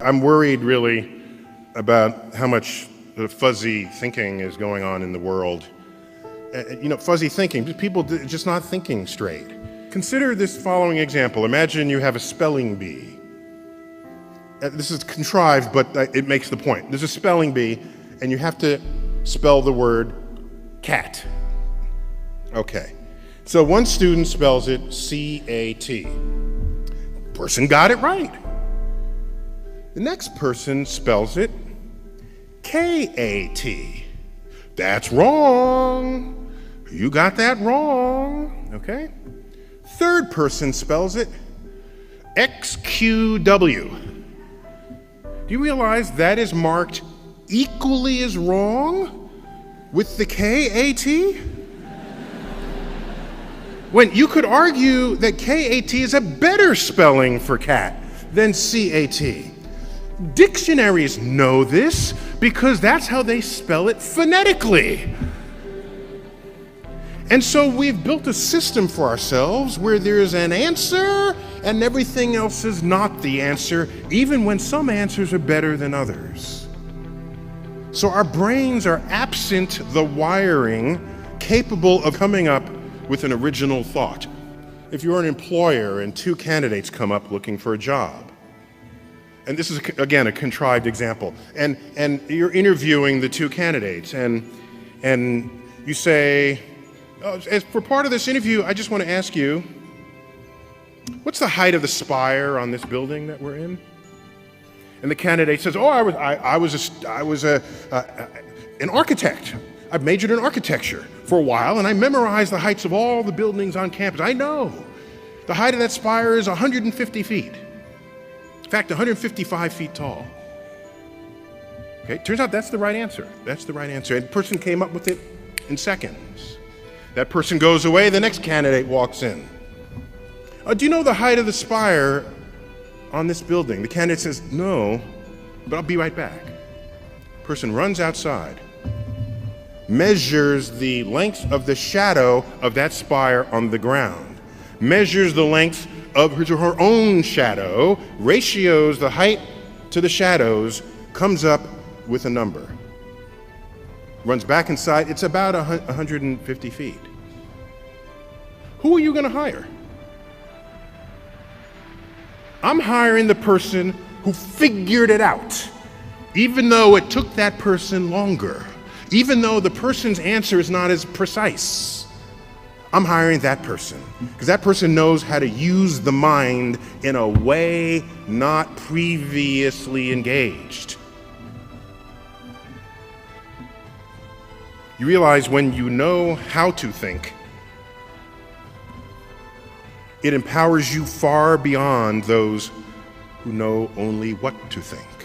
I'm worried really about how much fuzzy thinking is going on in the world. Fuzzy thinking, people just not thinking straight. Consider this following example. Imagine you have a spelling bee. This is contrived, but it makes the point. There's a spelling bee, and you have to spell the word cat. Okay. So one student spells it C-A-T. Person got it right. The next person spells it K-A-T. That's wrong. You got that wrong. Okay. Third person spells it X-Q-W. Do you realize that is marked equally as wrong with the K-A-T? When you could argue that K-A-T is a better spelling for cat than C-A-T. Dictionaries know this because that's how they spell it phonetically. And so we've built a system for ourselves where there's an answer and everything else is not the answer, even when some answers are better than others. So our brains are absent the wiring capable of coming up with an original thought. If you're an employer and two candidates come up looking for a job, and this is, again, a contrived example, and you're interviewing the two candidates, and you say, as for part of this interview, I just want to ask you, what's the height of the spire on this building that we're in? And the candidate says, oh, I was an architect. I've majored in architecture for a while, and I memorized the heights of all the buildings on campus. I know. The height of that spire is 150 feet. In fact, 155 feet tall. Okay, turns out that's the right answer. That's the right answer. And the person came up with it in seconds. That person goes away, the next candidate walks in. Do you know the height of the spire on this building? The candidate says, no, but I'll be right back. Person runs outside, measures the length of the shadow of that spire on the ground, measures the length of his or her own shadow, ratios the height to the shadows, comes up with a number. Runs back inside, it's about 150 feet. Who are you going to hire? I'm hiring the person who figured it out, even though it took that person longer. Even though the person's answer is not as precise, I'm hiring that person because that person knows how to use the mind in a way not previously engaged. You realize when you know how to think, it empowers you far beyond those who know only what to think.